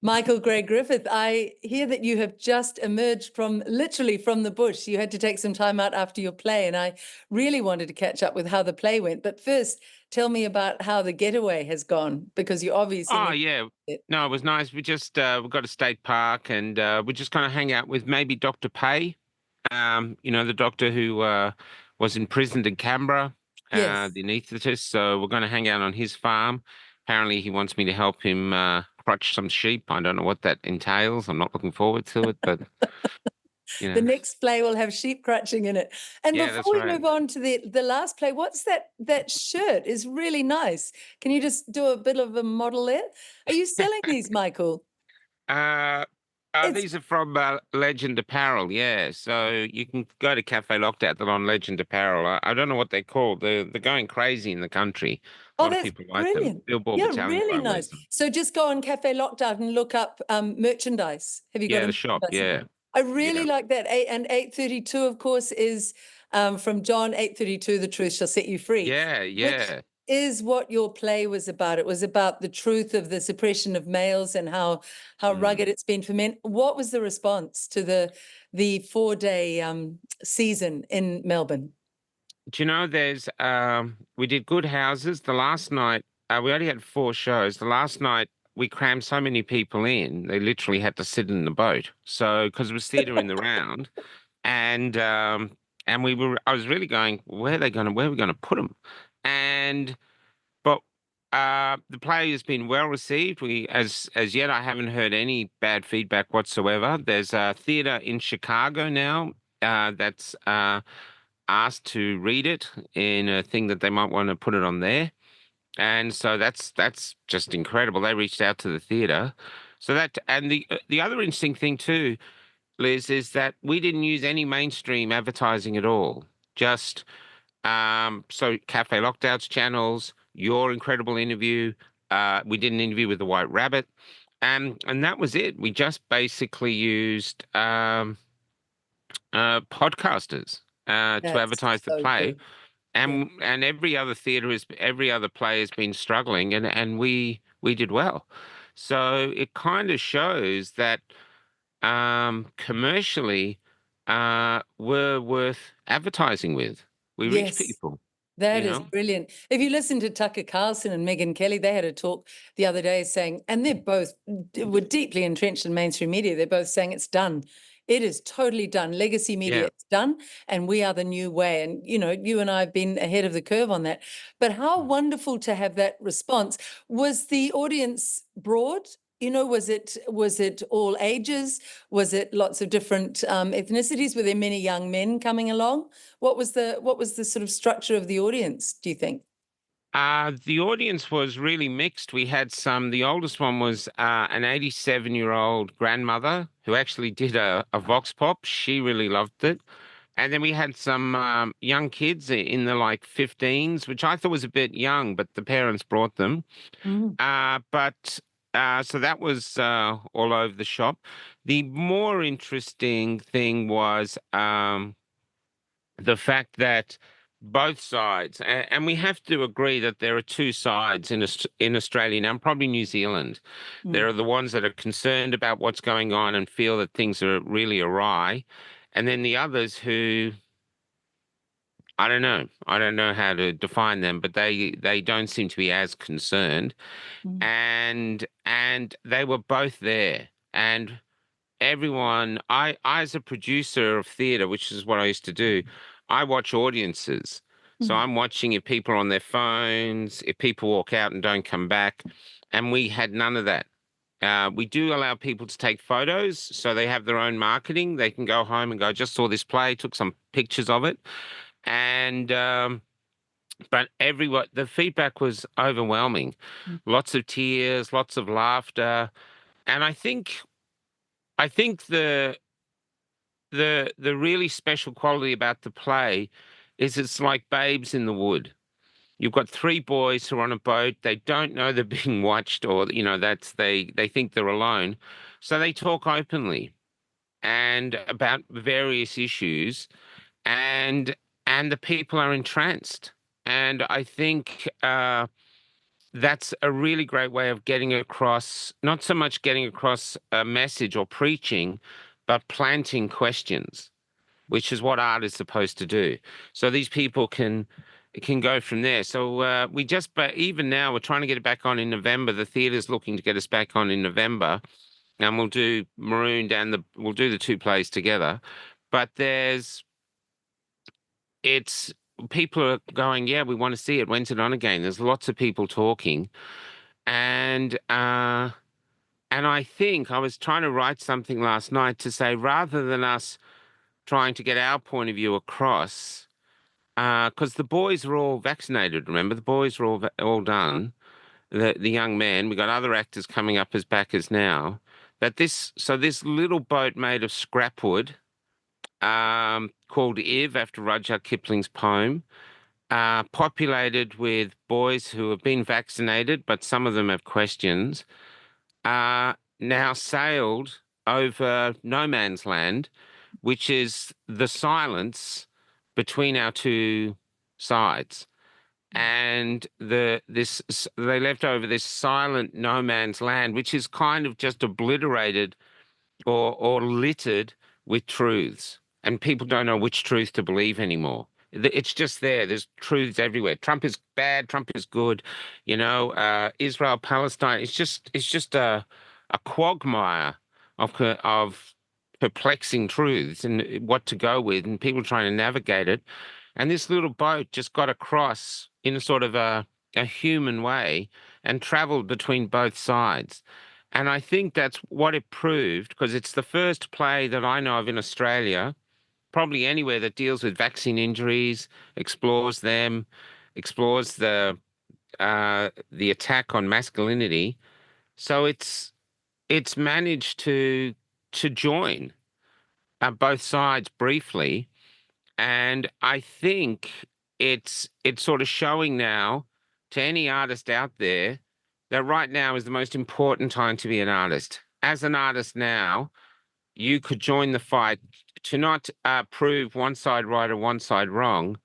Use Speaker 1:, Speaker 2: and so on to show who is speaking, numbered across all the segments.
Speaker 1: Michael Gray Griffith, I hear that you have just emerged literally from the bush. You had to take some time out after your play, and I really wanted to catch up with how the play went. But first, tell me about how the getaway has gone, because you
Speaker 2: Oh,
Speaker 1: obviously
Speaker 2: yeah.
Speaker 1: it.
Speaker 2: No, it was nice. We got a state park and we just kind of hang out with maybe Dr. Pay, the doctor who was imprisoned in Canberra,
Speaker 1: Yes.
Speaker 2: the anaesthetist. So we're going to hang out on his farm. Apparently, he wants me to help him crutch some sheep. I don't know what that entails. I'm not looking forward to it, but you
Speaker 1: The
Speaker 2: know,
Speaker 1: next play will have sheep crutching in it. And
Speaker 2: yeah,
Speaker 1: before
Speaker 2: that's
Speaker 1: we
Speaker 2: right.
Speaker 1: move on to the last play, what's that shirt is really nice. Can you just do a bit of a model there? Are you selling these, Michael?
Speaker 2: Uh,
Speaker 1: It's
Speaker 2: these are from Legend Apparel, yeah. So you can go to Cafe Locked They're on Legend Apparel. I don't know what they're called. They're going crazy in the country. A
Speaker 1: Oh,
Speaker 2: lot of
Speaker 1: that's
Speaker 2: people like them.
Speaker 1: brilliant.
Speaker 2: Billboard
Speaker 1: Yeah,
Speaker 2: Battalion
Speaker 1: really
Speaker 2: guy wears
Speaker 1: nice.
Speaker 2: them.
Speaker 1: So just go on Cafe Lockdown and look up merchandise. Have you got
Speaker 2: Yeah,
Speaker 1: a
Speaker 2: the shop.
Speaker 1: merchandise?
Speaker 2: Yeah,
Speaker 1: I really
Speaker 2: yeah,
Speaker 1: like that. 832, of course, is from John 8:32, The Truth Shall Set You Free,
Speaker 2: yeah,
Speaker 1: which
Speaker 2: yeah.
Speaker 1: is what your play was about. It was about the truth of the suppression of males and how
Speaker 2: Mm.
Speaker 1: rugged it's been for men. What was the response to the 4-day season in Melbourne?
Speaker 2: Do you know there's we did Good Houses the last night. We only had four shows. The last night we crammed so many people in, they literally had to sit in the boat. So because it was theatre in the round, and I was really going, where are we gonna put them? And but the play has been well received. We as yet I haven't heard any bad feedback whatsoever. There's a theatre in Chicago now that's asked to read it in a thing that they might want to put it on there. And so that's just incredible. They reached out to the theatre. So that and the other interesting thing too, Liz, is that we didn't use any mainstream advertising at all. Just so Cafe Lockdown's channels, your incredible interview. We did an interview with the White Rabbit, and that was it. We just basically used podcasters to
Speaker 1: That's
Speaker 2: advertise the
Speaker 1: so
Speaker 2: play,
Speaker 1: good. Yeah.
Speaker 2: and every other play has been struggling, and we did well. So it kind of shows that commercially we're worth advertising with. We reach
Speaker 1: Yes.
Speaker 2: people, you
Speaker 1: That is
Speaker 2: know.
Speaker 1: brilliant. If you listen to Tucker Carlson and Megyn Kelly, they had a talk the other day saying, and they're both were deeply entrenched in mainstream media. They're both saying it's done. It is totally done. Legacy media,
Speaker 2: Yeah.
Speaker 1: it's done, and we are the new way. And you and I have been ahead of the curve on that. But how wonderful to have that response. Was the audience broad? Was it all ages? Was it lots of different ethnicities? Were there many young men coming along? What was the sort of structure of the audience, do you think?
Speaker 2: The audience was really mixed. We had the oldest one was an 87-year-old grandmother who actually did a vox pop. She really loved it. And then we had some young kids in the like 15s, which I thought was a bit young, but the parents brought them.
Speaker 1: Mm.
Speaker 2: But so that was all over the shop. The more interesting thing was the fact that both sides, and we have to agree that there are two sides in Australia now, and probably New Zealand. There
Speaker 1: Mm.
Speaker 2: are the ones that are concerned about what's going on and feel that things are really awry, and then the others who I don't know. I don't know how to define them, but they don't seem to be as concerned.
Speaker 1: Mm.
Speaker 2: And they were both there. And everyone, I as a producer of theater, which is what I used to do, I watch audiences. So
Speaker 1: Mm.
Speaker 2: I'm watching if people are on their phones, if people walk out and don't come back, and we had none of that. We do allow people to take photos, so they have their own marketing. They can go home and go, just saw this play, took some pictures of it, and but everyone, the feedback was overwhelming.
Speaker 1: Mm.
Speaker 2: Lots of tears, lots of laughter, and I think the really special quality about the play is it's like Babes in the Wood. You've got three boys who are on a boat. They don't know they're being watched, or that's they think they're alone, so they talk openly and about various issues, and and the people are entranced. And I think that's a really great way of getting across, not so much getting across a message or preaching, but planting questions, which is what art is supposed to do. So these people can go from there. So we just, but even now we're trying to get it back on in November. The theatre's looking to get us back on in November, and we'll do Marooned and we'll do the two plays together. But it's people are going, yeah, we want to see it. When's it on again? There's lots of people talking, and I think I was trying to write something last night to say rather than us trying to get our point of view across, because the boys are all vaccinated. Remember, the boys are all done. The young man, we got other actors coming up as backers now. This little boat made of scrap wood, called Iv after Rudyard Kipling's poem, populated with boys who have been vaccinated, but some of them have questions, now sailed over no man's land, which is the silence between our two sides. And they left over this silent no man's land, which is kind of just obliterated or littered with truths, and people don't know which truth to believe anymore. It's just there. There's truths everywhere. Trump is bad. Trump is good. Israel, Palestine. It's just a quagmire of perplexing truths and what to go with, and people trying to navigate it. And this little boat just got across in a sort of a human way and traveled between both sides. And I think that's what it proved, because it's the first play that I know of in Australia, probably anywhere, that deals with vaccine injuries, explores them, explores the attack on masculinity. So it's managed to join both sides briefly, and I think it's sort of showing now to any artist out there that right now is the most important time to be an artist. As an artist now, you could join the fight to not prove one side right or one side wrong,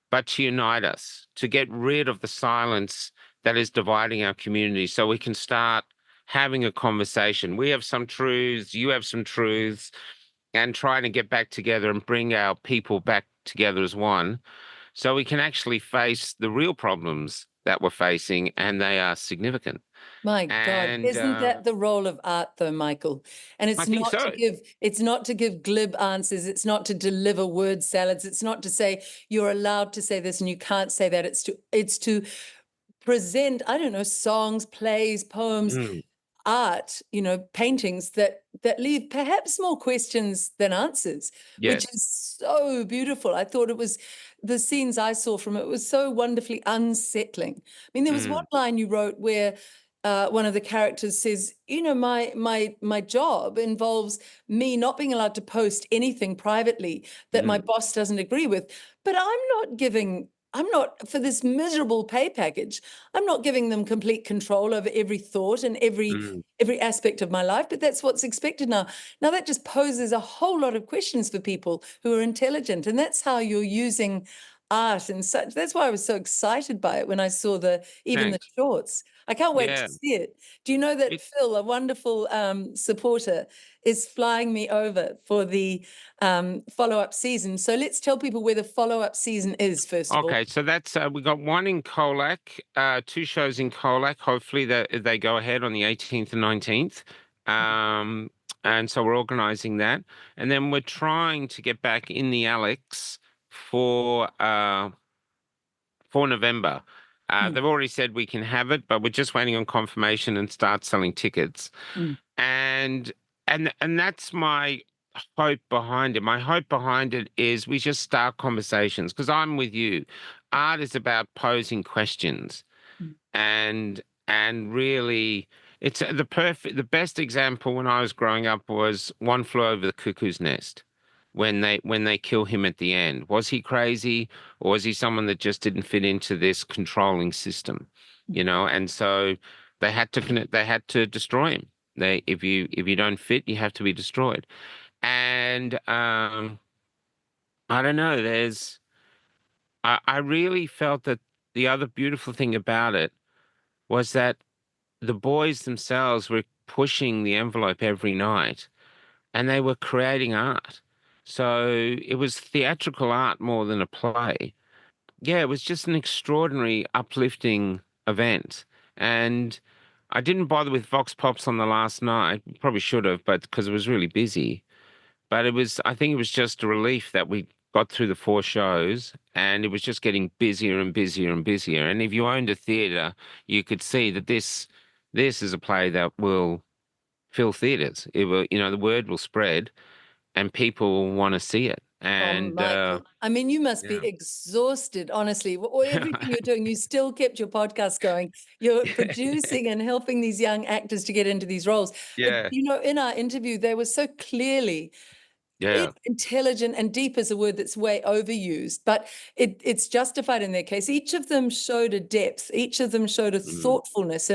Speaker 2: but to unite us, to get rid of the silence that is dividing our community so we can start having a conversation. We have some truths, you have some truths, and trying to get back together and bring our people back together as one so we can actually face the real problems that we're facing, and they are significant.
Speaker 1: My God,
Speaker 2: And
Speaker 1: isn't that the role of art though, Michael? And
Speaker 2: I think so.
Speaker 1: it's not to give glib answers, it's not to deliver word salads, it's not to say you're allowed to say this and you can't say that. It's to present, I don't know, songs, plays, poems,
Speaker 2: Mm,
Speaker 1: art, paintings that leave perhaps more questions than answers, which
Speaker 2: yes.
Speaker 1: is so beautiful. I thought it was the scenes I saw from it was so wonderfully unsettling. I mean, there was one
Speaker 2: Mm,
Speaker 1: line you wrote where one of the characters says, my job involves me not being allowed to post anything privately that my
Speaker 2: mm,
Speaker 1: boss doesn't agree with, but I'm not for this miserable pay package. I'm not giving them complete control over every thought and
Speaker 2: mm.
Speaker 1: every aspect of my life, but that's what's expected now. Now that just poses a whole lot of questions for people who are intelligent, and that's how you're using art and such. That's why I was so excited by it when I saw even the
Speaker 2: Thanks.
Speaker 1: shorts. I can't wait to
Speaker 2: Yeah.
Speaker 1: see it. Do you know that
Speaker 2: It,
Speaker 1: Phil, a wonderful supporter, is flying me over for the follow-up season? So let's tell people where the follow-up season is, first of all.
Speaker 2: okay, so that's we got one in Colac, two shows in Colac. Hopefully they go ahead on the 18th and 19th. Um, and so we're organizing that. And then we're trying to get back in the Alex for uh for November.
Speaker 1: Mm,
Speaker 2: They've already said we can have it, but we're just waiting on confirmation and start selling tickets.
Speaker 1: mm,
Speaker 2: And and that's my hope behind it. My hope behind it is we just start conversations, because I'm with you. Art is about posing questions,
Speaker 1: mm,
Speaker 2: and really it's the best example when I was growing up was One Flew Over the Cuckoo's Nest, when they kill him at the end. Was he crazy, or was he someone that just didn't fit into this controlling system? And so they had to destroy him. If you don't fit, you have to be destroyed. And I don't know, I really felt that the other beautiful thing about it was that the boys themselves were pushing the envelope every night and they were creating art. So it was theatrical art more than a play. Yeah, it was just an extraordinary, uplifting event. And I didn't bother with Vox Pops on the last night. Probably should have, but because it was really busy. But I think it was just a relief that we got through the four shows and it was just getting busier and busier and busier. And if you owned a theatre, you could see that this is a play that will fill theatres. It will, the word will spread and people will want to see it.
Speaker 1: Oh,
Speaker 2: And
Speaker 1: Michael, I mean, you must be
Speaker 2: yeah.
Speaker 1: exhausted, honestly. Everything you're doing, you still kept your podcast going. You're producing and helping these young actors to get into these roles. But,
Speaker 2: Yeah.
Speaker 1: in our interview, they were so clearly
Speaker 2: Yeah.
Speaker 1: intelligent, and deep is a word that's way overused, but it's justified in their case. Each of them showed a depth, each of them showed a
Speaker 2: Mm,
Speaker 1: thoughtfulness,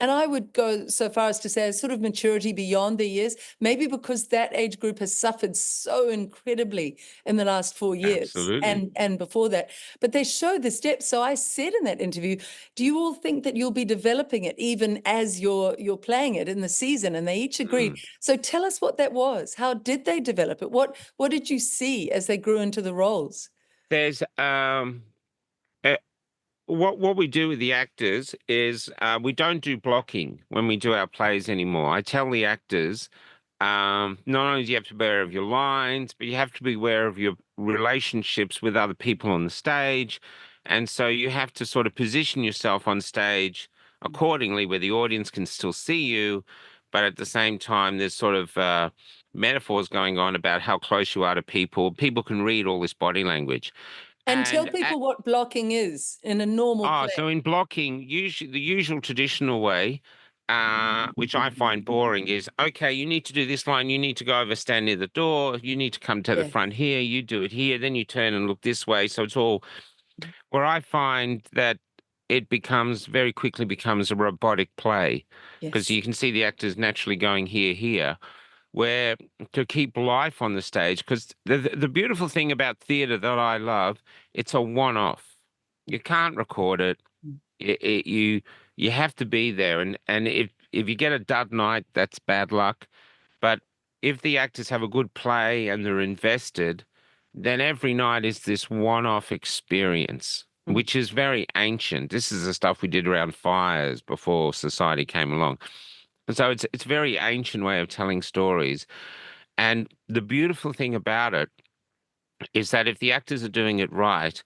Speaker 1: and I would go so far as to say a sort of maturity beyond their years, maybe because that age group has suffered so incredibly in the last 4 years
Speaker 2: absolutely.
Speaker 1: and before that. But they showed this depth. So I said in that interview, do you all think that you'll be developing it even as you're playing it in the season? And they each agreed.
Speaker 2: Mm.
Speaker 1: So tell us what that was. How did they develop it? What did you see as they grew into the roles?
Speaker 2: There's uh, what we do with the actors is we don't do blocking when we do our plays anymore. I tell the actors, not only do you have to be aware of your lines, but you have to be aware of your relationships with other people on the stage. And so you have to sort of position yourself on stage accordingly, where the audience can still see you, but at the same time, there's sort of metaphors going on about how close you are to people. People can read all this body language.
Speaker 1: And tell
Speaker 2: And
Speaker 1: people what blocking is in a normal
Speaker 2: So
Speaker 1: play.
Speaker 2: in blocking, usually the usual traditional way, which I find boring, is okay, you need to do this line, you need to go over, stand near the door, you need to come to the
Speaker 1: Yeah.
Speaker 2: front here, you do it here, then you turn and look this way. So it's all where I find that it becomes very quickly becomes a robotic play because
Speaker 1: Yes.
Speaker 2: you can see the actors naturally going here, here, where to keep life on the stage, because the beautiful thing about theater that I love, it's a one-off. You can't record it. You have to be there, and if you get a dud night, that's bad luck. But if the actors have a good play and they're invested, then every night is this one-off experience,
Speaker 1: Mm.
Speaker 2: which is very ancient. This is the stuff we did around fires before society came along. And so it's a very ancient way of telling stories. And the beautiful thing about it is that if the actors are doing it right,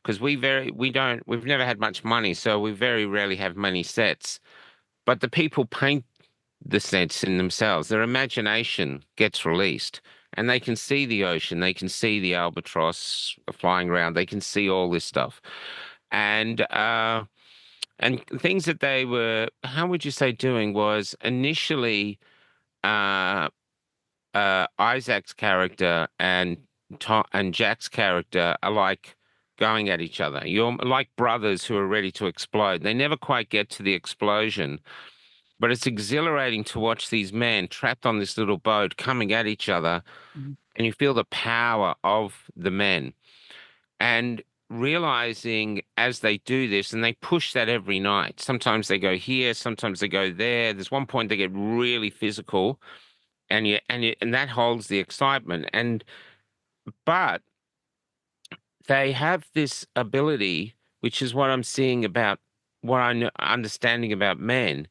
Speaker 2: because we've never had much money, so we very rarely have many sets. But the people paint the sets in themselves. Their imagination gets released, and they can see the ocean, they can see the albatross flying around, they can see all this stuff, and things that they were, how would you say, doing was initially. Uh, Isaac's character and and Jack's character are like going at each other. You're like brothers who are ready to explode. They never quite get to the explosion, but it's exhilarating to watch these men trapped on this little boat coming at each other,
Speaker 1: Mhm.
Speaker 2: and you feel the power of the men. And realizing as they do this, and they push that every night. Sometimes they go here, sometimes they go there. There's one point they get really physical and that holds the excitement. And but they have this ability, which is what I'm seeing about what I know, understanding about men,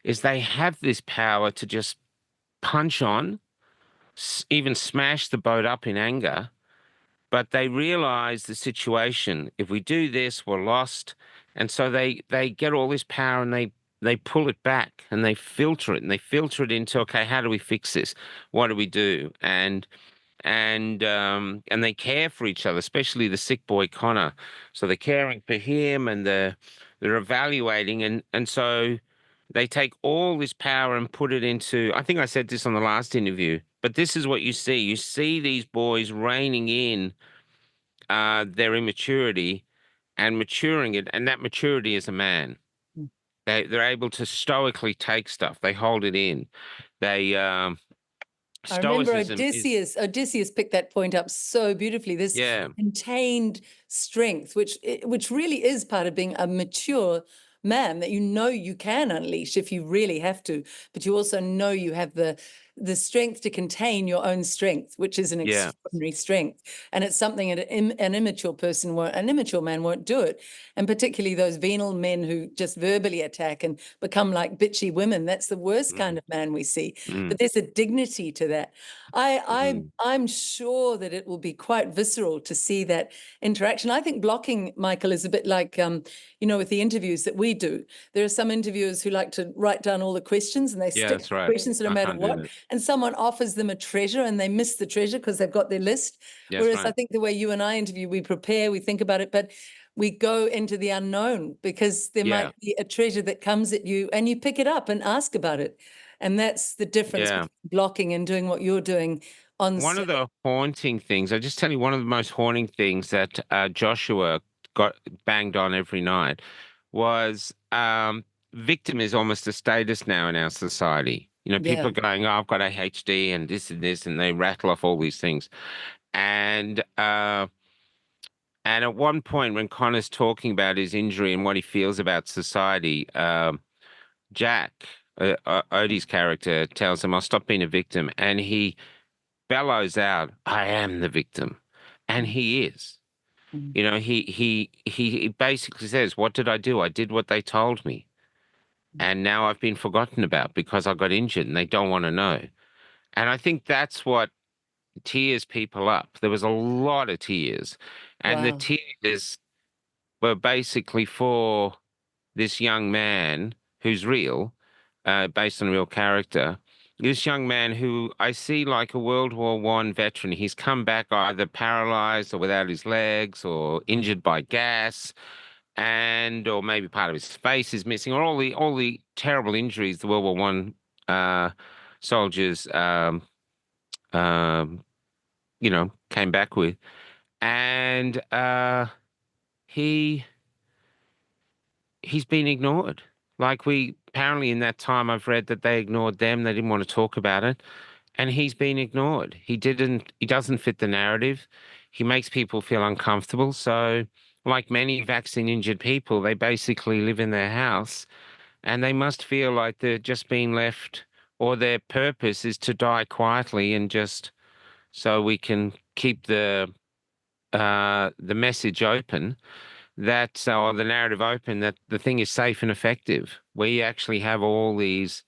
Speaker 2: is they have this power to just punch on, even smash the boat up in anger. But they realize the situation. If we do this, we're lost. And so they get all this power and they pull it back and they filter it into, okay, how do we fix this? What do we do? And they care for each other, especially the sick boy Connor. So they're caring for him and they're evaluating and so they take all this power and put it into, I think I said this on the last interview, but this is what you see. You see these boys reining in their immaturity and maturing it, and that maturity is a man.
Speaker 1: Mm.
Speaker 2: They're able to stoically take stuff. They hold it in. They
Speaker 1: I remember
Speaker 2: stoicism is
Speaker 1: Odysseus picked that point up so beautifully. This
Speaker 2: yeah.
Speaker 1: contained strength, which really is part of being a mature man that you know you can unleash if you really have to, but you also know you have the strength to contain your own strength, which is an
Speaker 2: Yeah.
Speaker 1: extraordinary strength. And it's something an immature person won't, an immature man won't do it. And particularly those venal men who just verbally attack and become like bitchy women. That's the worst kind of man we see. But there's a dignity to that. I'm sure that it will be quite visceral to see that interaction. I think blocking, Michael, is a bit like, with the interviews that we do. There are some interviewers who like to write down all the questions and they
Speaker 2: Yeah,
Speaker 1: stick
Speaker 2: that's
Speaker 1: to
Speaker 2: right.
Speaker 1: questions no
Speaker 2: I
Speaker 1: matter
Speaker 2: can't do
Speaker 1: what.
Speaker 2: that.
Speaker 1: And someone offers them a treasure and they miss the treasure because they've got their list.
Speaker 2: That's
Speaker 1: Whereas I
Speaker 2: right.
Speaker 1: think the way you and I interview, we prepare, we think about it, but we go into the unknown because there
Speaker 2: Yeah.
Speaker 1: might be a treasure that comes at you and you pick it up and ask about it. And that's the difference
Speaker 2: Yeah.
Speaker 1: between blocking and doing what you're doing on
Speaker 2: One
Speaker 1: stage.
Speaker 2: of the haunting things, I just tell you, one of the most haunting things that Joshua got banged on every night was victim is almost a status now in our society. You know, people
Speaker 1: Yeah.
Speaker 2: are going, "Oh, I've got ADHD and this," and they rattle off all these things. And at one point, when Connor's talking about his injury and what he feels about society, Jack, Odie's character, tells him, "I'll stop being a victim," and he bellows out, "I am the victim," and he is.
Speaker 1: Mm.
Speaker 2: You know, he basically says, "What did I do? I did what they told me, and now I've been forgotten about because I got injured, and they don't want to know." And I think that's what tears people up. There was a lot of tears, and the
Speaker 1: Wow.
Speaker 2: tears were basically for this young man who's real, based on a real character. This young man who I see like a World War I veteran. He's come back either paralyzed or without his legs or injured by gas, and or maybe part of his face is missing, or all the terrible injuries the World War I soldiers um, came back with. And he he's been ignored. Like we apparently in that time I've read that they ignored them. They didn't want to talk about it. And he's been ignored. He doesn't fit the narrative. He makes people feel uncomfortable. So like many vaccine injured people, they basically live in their house and they must feel like they're just being left, or their purpose is to die quietly and just so we can keep the message open that or the narrative open that the thing is safe and effective. We actually have all these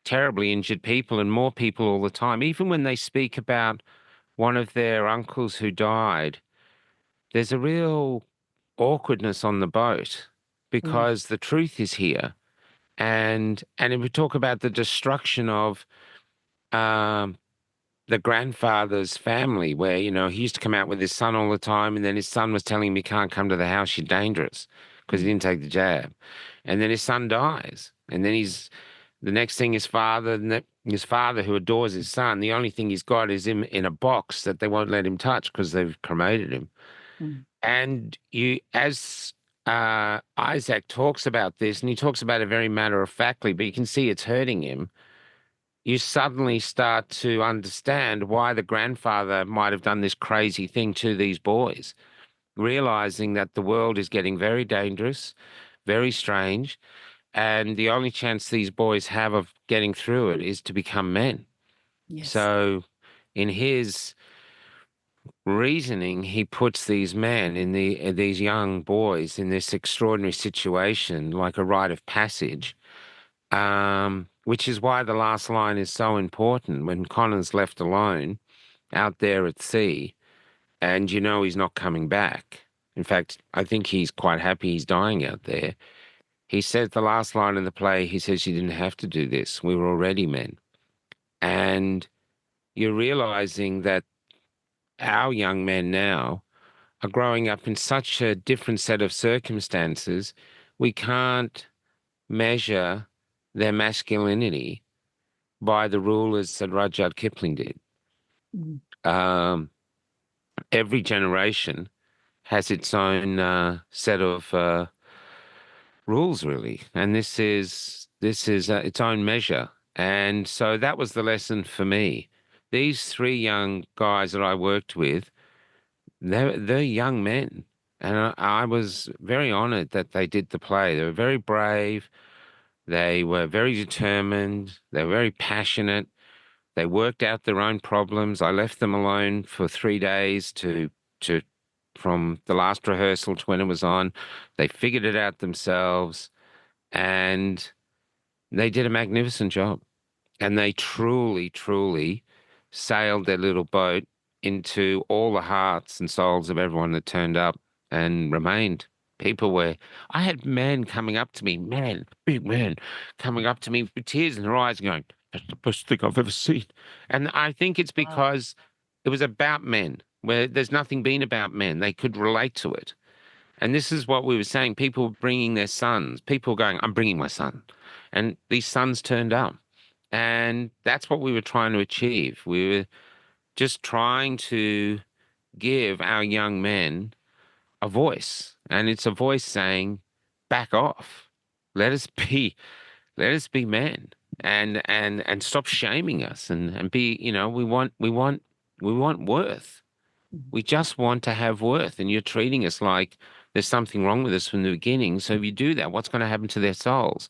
Speaker 2: terribly injured people and more people all the time. Even when they speak about one of their uncles who died, there's a real awkwardness on the boat
Speaker 1: Mm.
Speaker 2: because the truth is here. And if we talk about the destruction of um, the grandfather's family, where, he used to come out with his son all the time, and then his son was telling him, "You can't come to the house, you're dangerous," because he
Speaker 1: Mm.
Speaker 2: didn't take the jab. And then his son dies. And then the next thing his father, who adores his son, the only thing he's got is him in a box that they won't let him touch because they've cremated him.
Speaker 1: Mm.
Speaker 2: And as Isaac talks about this, and he talks about it very matter of factly, but you can see it's hurting him. You suddenly start to understand why the grandfather might have done this crazy thing to these boys, realizing that the world is getting very dangerous, very strange, and the only chance these boys have of getting through it is to become men.
Speaker 1: Yes.
Speaker 2: So, in his reasoning, he puts these men these young boys in this extraordinary situation, like a rite of passage. Which is why the last line is so important when Connor's left alone out there at sea, and he's not coming back. In fact, I think he's quite happy he's dying out there. He says the last line in the play, he says, "You didn't have to do this. We were already men." And you're realizing that our young men now are growing up in such a different set of circumstances, we can't measure their masculinity by the rulers that Rudyard Kipling did.
Speaker 1: Mm.
Speaker 2: Um, every generation has its own set of rules, really, and this is its own measure. And so that was the lesson for me. These three young guys that I worked with, they're young men, And I was very honored that they did the play. They were very brave. They were very determined. They were very passionate. They worked out their own problems. I left them alone for 3 days to from the last rehearsal to when it was on. They figured it out themselves, and they did a magnificent job. And they truly, truly sailed their little boat into all the hearts and souls of everyone that turned up and remained. I had men coming up to me, men, big men, coming up to me with tears in their eyes going, that's the best thing I've ever seen. And I think it's
Speaker 1: Wow.
Speaker 2: because it was about men, where there's nothing been about men. They could relate to it. And this is what we were saying. People bringing their sons, people going, I'm bringing my son. And these sons turned up. And that's what we were trying to achieve. We were just trying to give our young men a voice. And it's a voice saying, back off. Let us be, let us be men and stop shaming us and be, we want worth.
Speaker 1: Mhm.
Speaker 2: We just want to have worth. And you're treating us like there's something wrong with us from the beginning. So if you do that, what's going to happen to their souls?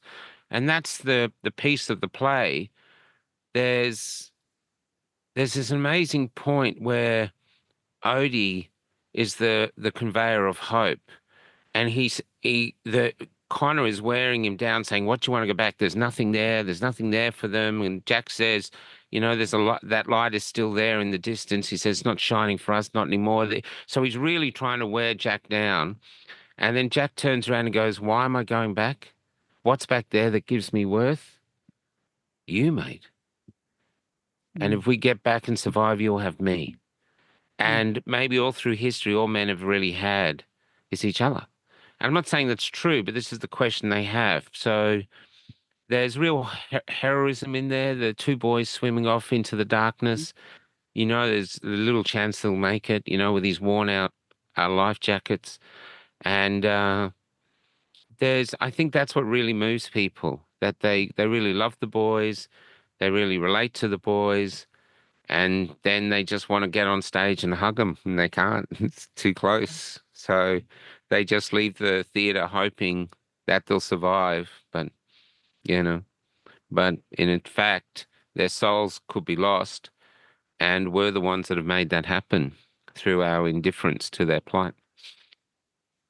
Speaker 2: And that's the piece of the play. There's there's this amazing point where Odie is the conveyor of hope, and the Connor is wearing him down, saying, "What do you want to go back? There's nothing there. There's nothing there for them." And Jack says, "There's a lot. That light is still there in the distance." He says, "It's not shining for us, not anymore." So he's really trying to wear Jack down, and then Jack turns around and goes, "Why am I going back? What's back there that gives me worth? You, mate. And
Speaker 1: Mm.
Speaker 2: if we get back and survive, you'll have me."
Speaker 1: Mm.
Speaker 2: And maybe all through history, all men have really had is each other. And I'm not saying that's true, but this is the question they have. So there's real heroism in there. The two boys swimming off into the darkness. There's a little chance they'll make it, with these worn out life jackets. And I think that's what really moves people, that they really love the boys. They really relate to the boys, and then they just want to get on stage and hug them, and they can't. It's too close. So they just leave the theater hoping that they'll survive. You know, but in fact, their souls could be lost, and we're the ones that have made that happen through our indifference to their plight.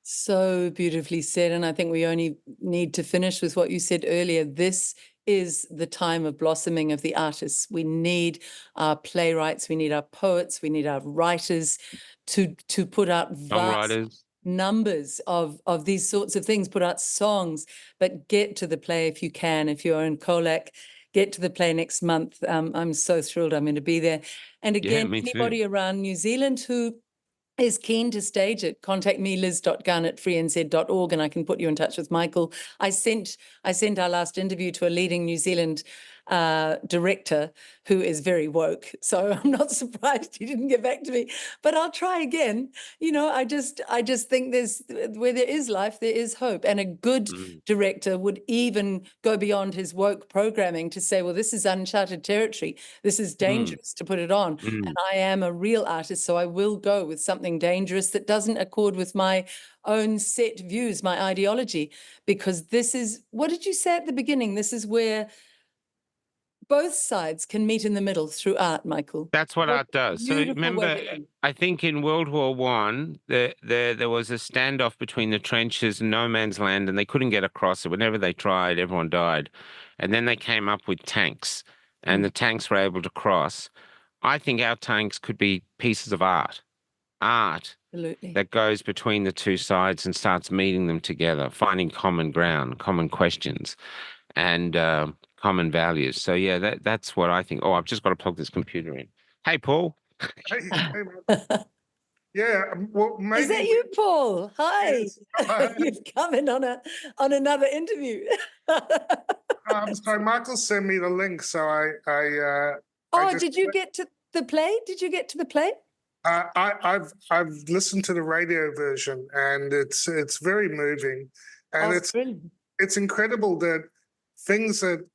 Speaker 1: So beautifully said. And I think we only need to finish with what you said earlier. This is the time of blossoming of the artists. We need our playwrights, we need our poets, we need our writers to put out vast
Speaker 2: Songwriters.
Speaker 1: numbers of these sorts of things, put out songs, but get to the play if you can. If you're in Colac, get to the play next month. I'm so thrilled I'm going to be there. And
Speaker 2: Yeah,
Speaker 1: again,
Speaker 2: me too.
Speaker 1: anybody around New Zealand who is keen to stage it, contact me, liz.gunn@freenz.org, and I can put you in touch with Michael. I sent our last interview to a leading New Zealand director who is very woke. So I'm not surprised he didn't get back to me, but I'll try again. I just think where there is life, there is hope. And a good
Speaker 2: Mm,
Speaker 1: director would even go beyond his woke programming to say, well, this is uncharted territory. This is
Speaker 2: mm,
Speaker 1: dangerous to put it on. And
Speaker 2: mm.
Speaker 1: I am a real artist, so I will go with something dangerous that doesn't accord with my own set views, my ideology, because this is, what did you say at the beginning? This is where both sides can meet in the middle through art, Michael.
Speaker 2: That's what
Speaker 1: What
Speaker 2: art does.
Speaker 1: a
Speaker 2: So
Speaker 1: beautiful way
Speaker 2: remember,
Speaker 1: to end.
Speaker 2: I think in World War One, there was a standoff between the trenches and no man's land, and they couldn't get across it. Whenever they tried, everyone died. And then they came up with tanks, and
Speaker 1: Mm,
Speaker 2: the tanks were able to cross. I think our tanks could be pieces of art
Speaker 1: absolutely.
Speaker 2: that goes between the two sides and starts meeting them together, finding common ground, common questions, and common values. So yeah, that's what I think. Oh, I've just got to plug this computer in. Hey, Paul.
Speaker 3: Hey, hey, man. Yeah, well,
Speaker 1: Is
Speaker 3: maybe
Speaker 1: that you, Paul? Hi.
Speaker 3: yes.
Speaker 1: You've come in on another interview.
Speaker 3: So Michael sent me the link, so I
Speaker 1: Oh,
Speaker 3: just
Speaker 1: did you get to the play? Did you get to the play?
Speaker 3: I've listened to the radio version, and it's very moving, and
Speaker 1: Oh,
Speaker 3: it's
Speaker 1: brilliant.
Speaker 3: it's incredible that things that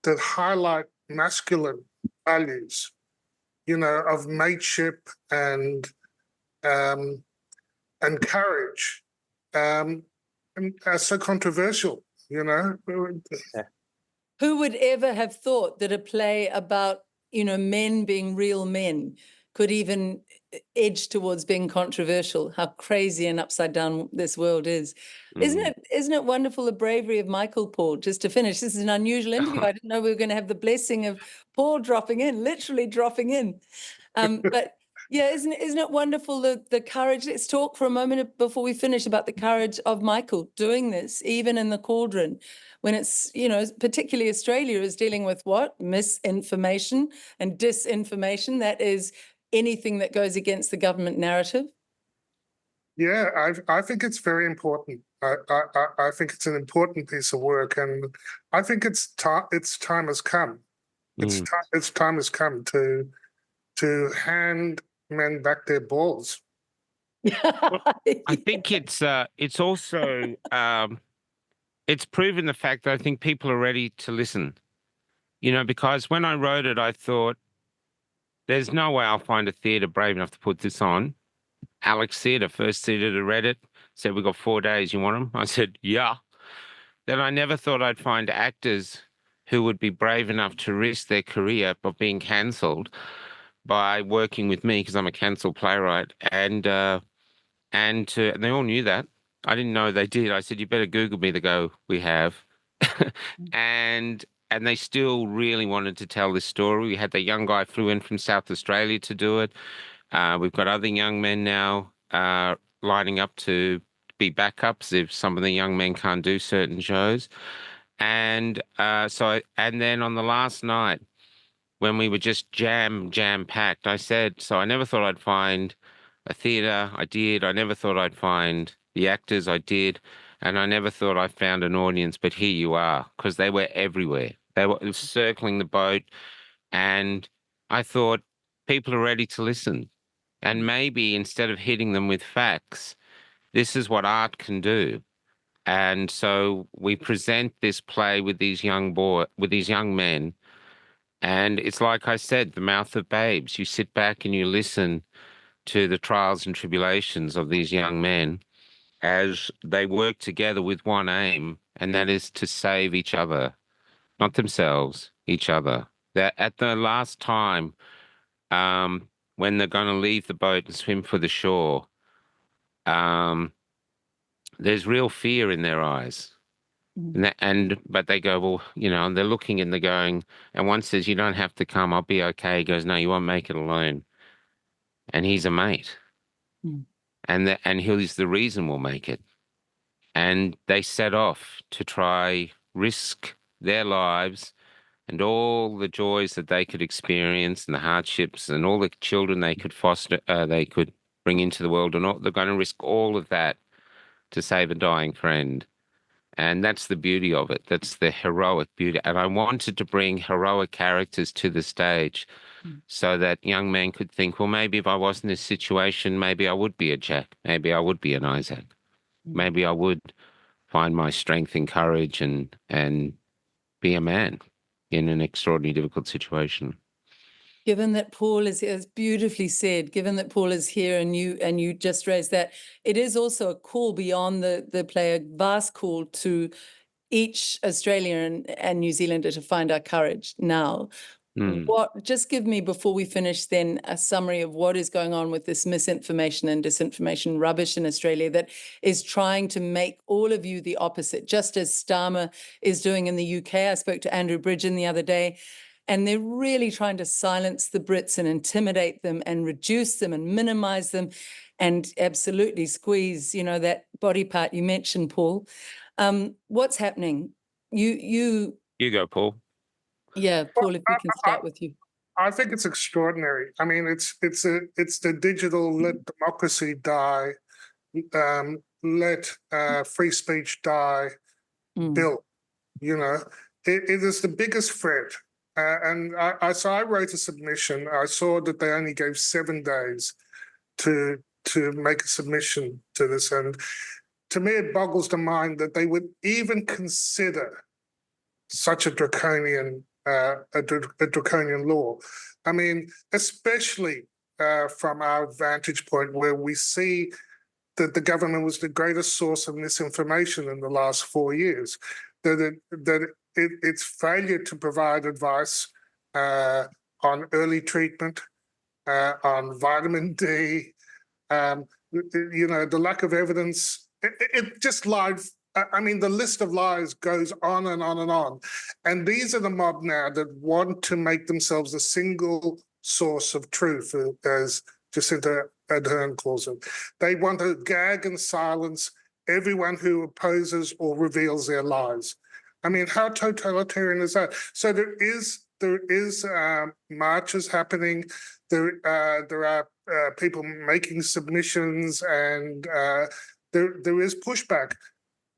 Speaker 3: highlight masculine values, of mateship and um, and courage and are so controversial, you know.
Speaker 1: Who would ever have thought that a play about, men being real men could even edge towards being controversial? How crazy and upside down this world is. Isn't it wonderful, the bravery of Michael, Paul? Just to finish, this is an unusual interview. I didn't know we were going to have the blessing of Paul dropping in, literally dropping in. But yeah, isn't it wonderful, the courage? Let's talk for a moment before we finish about the courage of Michael doing this, even in the cauldron, when it's, particularly Australia is dealing with what? Misinformation and disinformation. That is anything that goes against the government narrative.
Speaker 3: Yeah, I think it's very important. I think it's an important piece of work, and I think its time has come. Its time has come to hand men back their balls.
Speaker 2: Well, I think it's also it's proven the fact that I think people are ready to listen. Because when I wrote it, I thought there's no way I'll find a theatre brave enough to put this on. Alex Theatre, first theatre to read it, said, "We got 4 days. You want them?" I said, "Yeah." Then I never thought I'd find actors who would be brave enough to risk their career of being cancelled by working with me because I'm a cancelled playwright, and they all knew that. I didn't know they did. I said, "You better Google me." They go, "We have," and they still really wanted to tell this story. We had the young guy flew in from South Australia to do it. We've got other young men now lining up to be backups if some of the young men can't do certain shows. And and then on the last night, when we were just jam packed, I said, so I never thought I'd find a theatre. I did. I never thought I'd find the actors. I did. And I never thought I found an audience, but here you are, because they were everywhere. They were circling the boat. And I thought, people are ready to listen. And maybe instead of hitting them with facts, this is what art can do. And so we present this play with these young men. And it's like I said, the mouth of babes. You sit back and you listen to the trials and tribulations of these young men as they work together with one aim, and that is to save each other, not themselves, each other. That at the last time, when they're going to leave the boat and swim for the shore, there's real fear in their eyes. But they go, well, and they're looking and they're going, and one says, "You don't have to come, I'll be okay." He goes, "No, you won't make it alone." And he's a mate. And he's the reason we'll make it. And they set off to try risk their lives and all the joys that they could experience and the hardships and all the children they could foster, they could bring into the world. And they're going to risk all of that to save a dying friend. And that's the beauty of it. That's the heroic beauty. And I wanted to bring heroic characters to the stage so that young men could think, well, maybe if I was in this situation, maybe I would be a Jack. Maybe I would be an Isaac. Maybe I would find my strength and courage and be a man in an extraordinarily difficult situation.
Speaker 1: Given that Paul is, as beautifully said, given that Paul is here and you just raised that, it is also a call beyond the play, a vast call to each Australian and New Zealander to find our courage now. Just give me, before we finish then, a summary of what is going on with this misinformation and disinformation rubbish in Australia that is trying to make all of you the opposite, just as Starmer is doing in the UK. I spoke to Andrew Bridgen the other day, and they're really trying to silence the Brits and intimidate them and reduce them and minimize them and absolutely squeeze, that body part you mentioned, Paul. What's happening? You
Speaker 2: go, Paul.
Speaker 1: Yeah, Paul, if we can start with you.
Speaker 3: I think it's extraordinary. I mean, it's the digital let democracy die, let free speech die bill. It is the biggest threat. And so I wrote a submission. I saw that they only gave 7 days to make a submission to this, and to me, it boggles the mind that they would even consider such a draconian law. I mean, especially from our vantage point, where we see that the government was the greatest source of misinformation in the last 4 years, its failure to provide advice on early treatment, on vitamin D, the lack of evidence, it just lied. I mean, the list of lies goes on and on and on. And these are the mob now that want to make themselves a single source of truth, as Jacinta Ardern calls it. They want to gag and silence everyone who opposes or reveals their lies. I mean, how totalitarian is that? So there is marches happening. There are people making submissions, and there is pushback.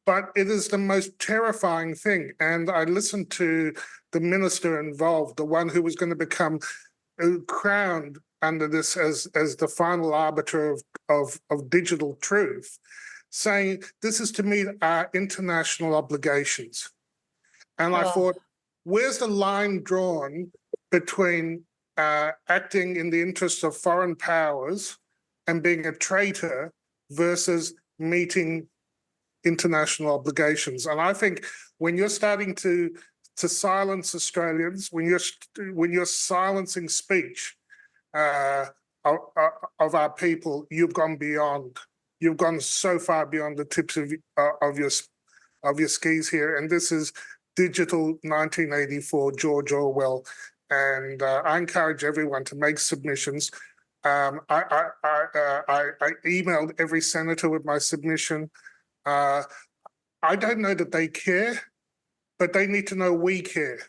Speaker 3: But it is the most terrifying thing. And I listened to the minister involved, the one who was going to become crowned under this as the final arbiter of digital truth, saying this is to meet our international obligations. And I thought, where's the line drawn between acting in the interests of foreign powers and being a traitor versus meeting international obligations? And I think when you're starting to silence Australians, when you're silencing speech of our people, you've gone beyond. You've gone so far beyond the tips of your skis here. And this is digital 1984 George Orwell. And I encourage everyone to make submissions. I emailed every senator with my submission. I don't know that they care, but they need to know we care,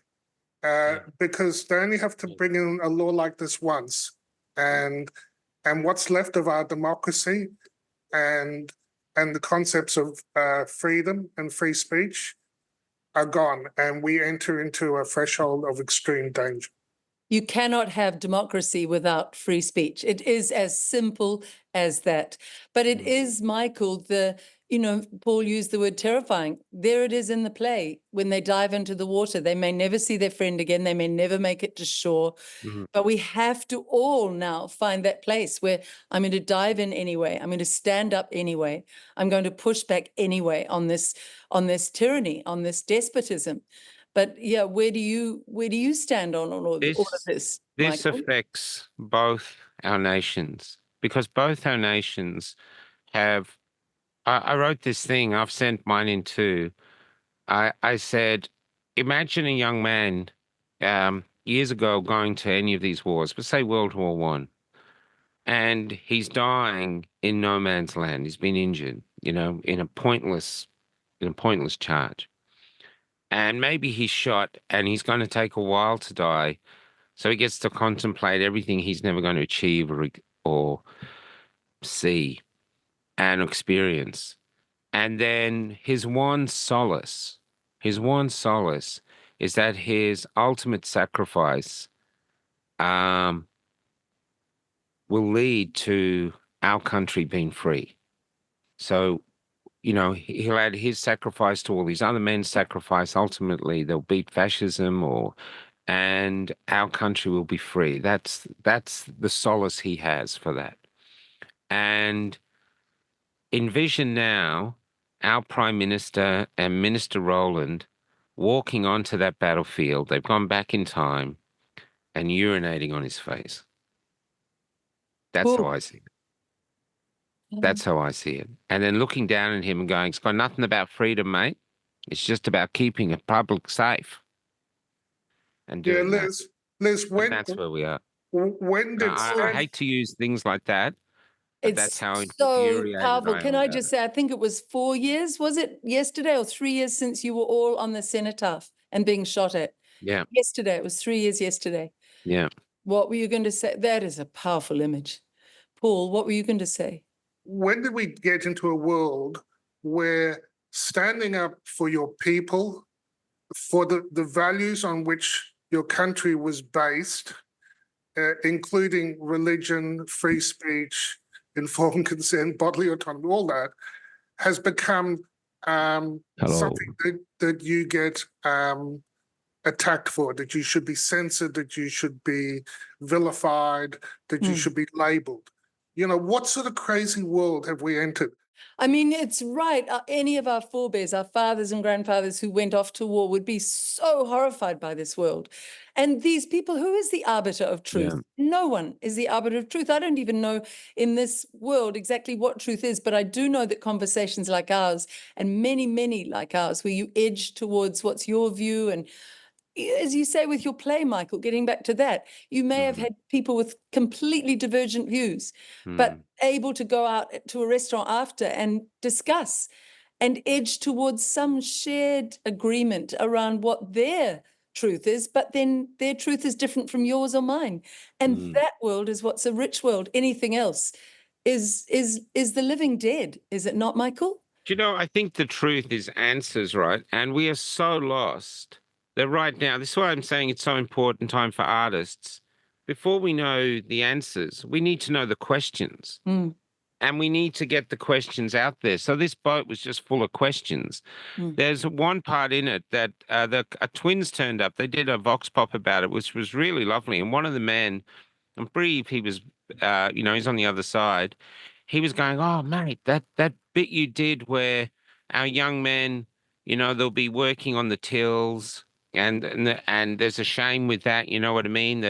Speaker 3: because they only have to bring in a law like this once, and what's left of our democracy and the concepts of freedom and free speech are gone, and we enter into a threshold of extreme danger.
Speaker 1: You cannot have democracy without free speech. It is as simple as that. But it is, Michael, Paul used the word terrifying. There it is in the play. When they dive into the water, they may never see their friend again. They may never make it to shore. But we have to all now find that place where I'm going to dive in anyway. I'm going to stand up anyway. I'm going to push back anyway on this tyranny, on this despotism. But yeah, where do you stand on all of this?
Speaker 2: This
Speaker 1: Michael?
Speaker 2: affects both our nations, because both our nations have. I wrote this thing. I've sent mine in too. I said, imagine a young man years ago going to any of these wars, but say World War One, and he's dying in no man's land. He's been injured, in a pointless charge. And maybe he's shot and he's going to take a while to die. So he gets to contemplate everything he's never going to achieve or see and experience. And then his one solace is that his ultimate sacrifice will lead to our country being free. So, he'll add his sacrifice to all these other men's sacrifice. Ultimately, they'll beat fascism and our country will be free. That's the solace he has for that. And envision now our Prime Minister and Minister Rowland walking onto that battlefield. They've gone back in time and urinating on his face. That's how I see it. That's how I see it. And then looking down at him and going, it's got nothing about freedom, mate. It's just about keeping a public safe. And doing
Speaker 3: Liz,
Speaker 2: and that's where we are.
Speaker 3: When did
Speaker 2: I hate to use things like that, but that's how
Speaker 1: so
Speaker 2: infuriated
Speaker 1: powerful.
Speaker 2: I am
Speaker 1: Can I
Speaker 2: about
Speaker 1: just
Speaker 2: it.
Speaker 1: say, I think it was 4 years, was it yesterday, or 3 years since you were all on the cenotaph and being shot at?
Speaker 2: Yeah.
Speaker 1: Yesterday, it was 3 years yesterday.
Speaker 2: Yeah.
Speaker 1: What were you going to say? That is a powerful image. Paul, what were you going to say?
Speaker 3: When did we get into a world where standing up for your people, for the values on which your country was based, including religion, free speech, informed consent, bodily autonomy, all that, has become something that you get attacked for, that you should be censored, that you should be vilified, that you should be labeled? What sort of crazy world have we entered?
Speaker 1: I mean, it's right. Any of our forebears, our fathers and grandfathers who went off to war would be so horrified by this world. And these people, who is the arbiter of truth?
Speaker 2: Yeah.
Speaker 1: No one is the arbiter of truth. I don't even know in this world exactly what truth is, but I do know that conversations like ours and many, many like ours, where you edge towards what's your view, and as you say with your play, Michael, getting back to that, you may have
Speaker 2: Mm,
Speaker 1: had people with completely divergent views, but
Speaker 2: mm,
Speaker 1: able to go out to a restaurant after and discuss and edge towards some shared agreement around what their truth is, but then their truth is different from yours or mine. And
Speaker 2: mm.
Speaker 1: that world is what's a rich world. Anything else is the living dead, is it not, Michael?
Speaker 2: Do you know, I think the truth is answers, right? And we are so lost that right now, this is why I'm saying it's so important time for artists. Before we know the answers, we need to know the questions.
Speaker 1: Mm,
Speaker 2: And we need to get the questions out there. So this boat was just full of questions.
Speaker 1: mm,
Speaker 2: There's one part in it that the twins turned up. They did a vox pop about it, which was really lovely. And one of the men, I'm brief, he was, he's on the other side. He was going, "Oh, mate, that bit you did where our young men, they'll be working on the tills, and there's a shame with that. You know what I mean?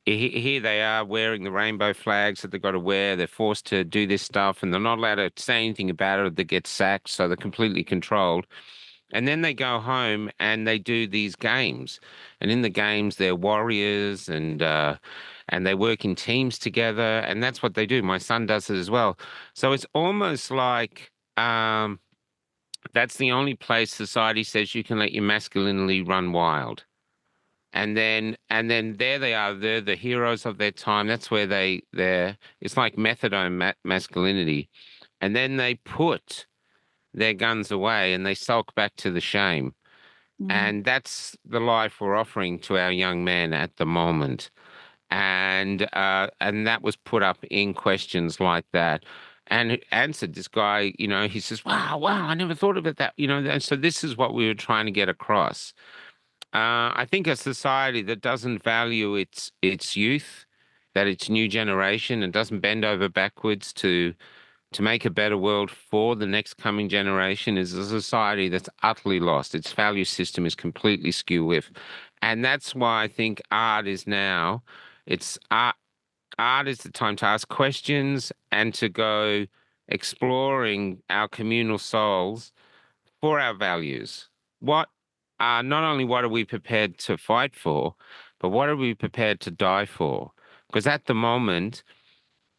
Speaker 2: Here they are wearing the rainbow flags that they've got to wear. They're forced to do this stuff, and they're not allowed to say anything about it, or they get sacked. So they're completely controlled." And then they go home and they do these games, and in the games they're warriors, and they work in teams together, and that's what they do. My son does it as well. So it's almost like that's the only place society says you can let your masculinity run wild. And then there they are. They're the heroes of their time. That's where they're. It's like methadone masculinity, and then they put their guns away and they sulk back to the shame.
Speaker 1: mm,
Speaker 2: And that's the life we're offering to our young men at the moment. And that was put up in questions like that. And it answered this guy, he says, "Wow, wow, I never thought of it that, and so this is what we were trying to get across. I think a society that doesn't value its youth, that its new generation, and doesn't bend over backwards to make a better world for the next coming generation is a society that's utterly lost. Its value system is completely skew with. And that's why I think art is now, it's art is the time to ask questions and to go exploring our communal souls for our values. Not only what are we prepared to fight for, but what are we prepared to die for? Because at the moment,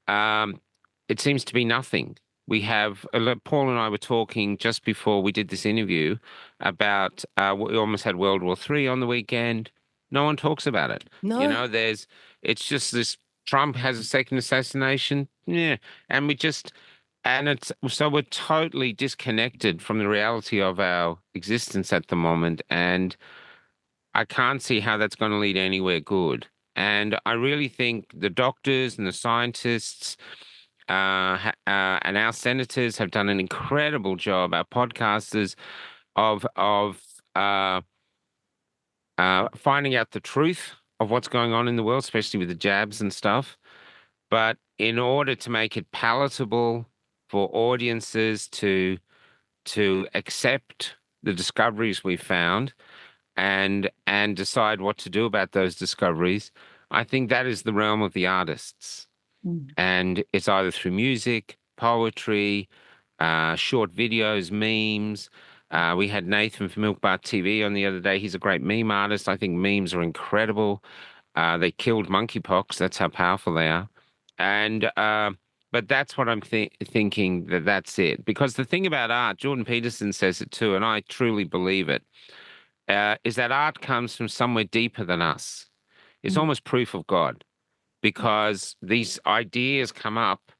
Speaker 2: um, it seems to be nothing. We have Paul and I were talking just before we did this interview about we almost had World War III on the weekend. No one talks about it.
Speaker 1: no.
Speaker 2: It's just this Trump has a second assassination. Yeah. And it's so we're totally disconnected from the reality of our existence at the moment. And I can't see how that's going to lead anywhere good. And I really think the doctors and the scientists and our senators have done an incredible job. Our podcasters of finding out the truth of what's going on in the world, especially with the jabs and stuff. But in order to make it palatable for audiences to accept the discoveries we found and decide what to do about those discoveries, I think that is the realm of the artists.
Speaker 1: Mm,
Speaker 2: And it's either through music, poetry, short videos, memes. We had Nathan from Milk Bar TV on the other day. He's a great meme artist. I think memes are incredible. They killed monkeypox. That's how powerful they are. And but that's what I'm thinking that's it. Because the thing about art, Jordan Peterson says it too, and I truly believe it, is that art comes from somewhere deeper than us. It's
Speaker 1: mm,
Speaker 2: almost proof of God because these ideas come up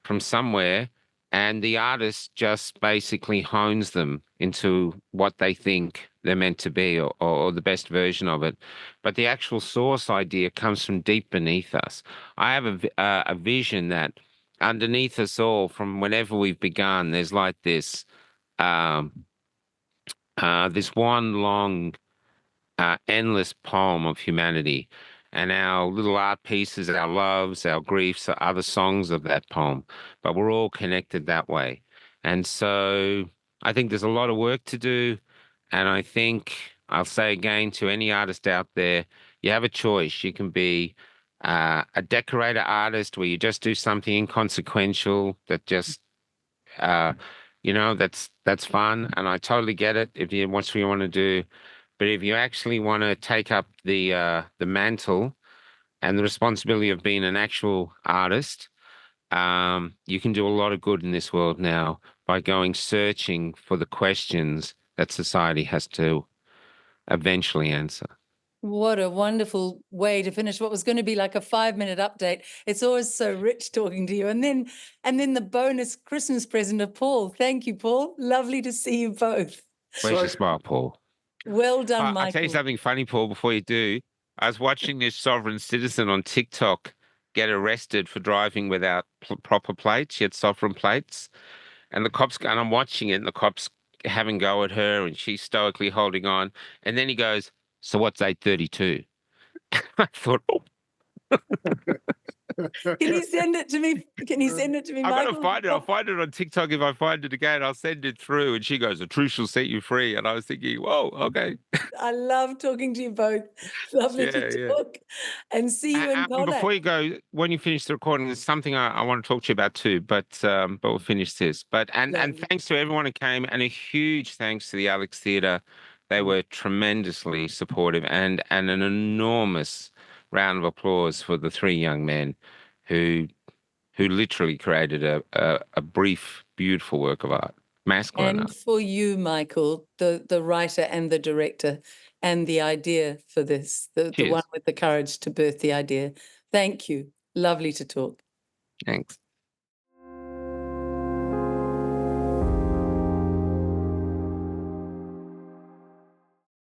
Speaker 2: from somewhere and the artist just basically hones them into what they think they're meant to be or the best version of it. But the actual source idea comes from deep beneath us. I have a vision that underneath us all, from whenever we've begun, there's like um, this one long endless poem of humanity. And our little art pieces, our loves, our griefs are other songs of that poem. But we're all connected that way. And so I think there's a lot of work to do. And I think I'll say again to any artist out there, you have a choice. You can be a decorator artist where you just do something inconsequential that just, that's fun. And I totally get it if you what's what you want to do. But if you actually want to take up the mantle and the responsibility of being an actual artist, you can do a lot of good in this world now by going searching for the questions that society has to eventually answer.
Speaker 1: What a wonderful way to finish what was going to be like a 5-minute update. It's always so rich talking to you. And then the bonus Christmas present of Paul. Thank you, Paul. Lovely to see you both.
Speaker 2: Where's your
Speaker 3: So
Speaker 2: smile, Paul?
Speaker 1: Well done,
Speaker 2: I'll tell you
Speaker 1: Michael.
Speaker 2: something funny, Paul, before you do. I was watching this sovereign citizen on TikTok get arrested for driving without proper plates. She had sovereign plates. And the cops, and I'm watching it, and the cops having go at her, and she's stoically holding on. And then he goes, "So what's 832?" I thought, oh,
Speaker 1: Can you send it to me? Can you send it to me,
Speaker 2: I'm
Speaker 1: Michael?
Speaker 2: gonna find it. I'll find it on TikTok. If I find it again, I'll send it through. And she goes, "The truth shall set you free." And I was thinking, whoa, okay.
Speaker 1: I love talking to you both. Lovely
Speaker 2: Yeah,
Speaker 1: to
Speaker 2: yeah.
Speaker 1: talk. And see you in
Speaker 2: And
Speaker 1: Colac.
Speaker 2: before you go, when you finish the recording, there's something I want to talk to you about too. But we'll finish this. And
Speaker 1: Lovely.
Speaker 2: thanks to everyone who came, and a huge thanks to the Alex Theatre. They were tremendously supportive, and an enormous round of applause for the three young men who literally created a brief, beautiful work of art, masculine
Speaker 1: And
Speaker 2: art.
Speaker 1: for you, Michael, the writer and the director, and the idea for this, the one
Speaker 2: Cheers.
Speaker 1: with the courage to birth the idea. Thank you. Lovely to talk.
Speaker 2: Thanks.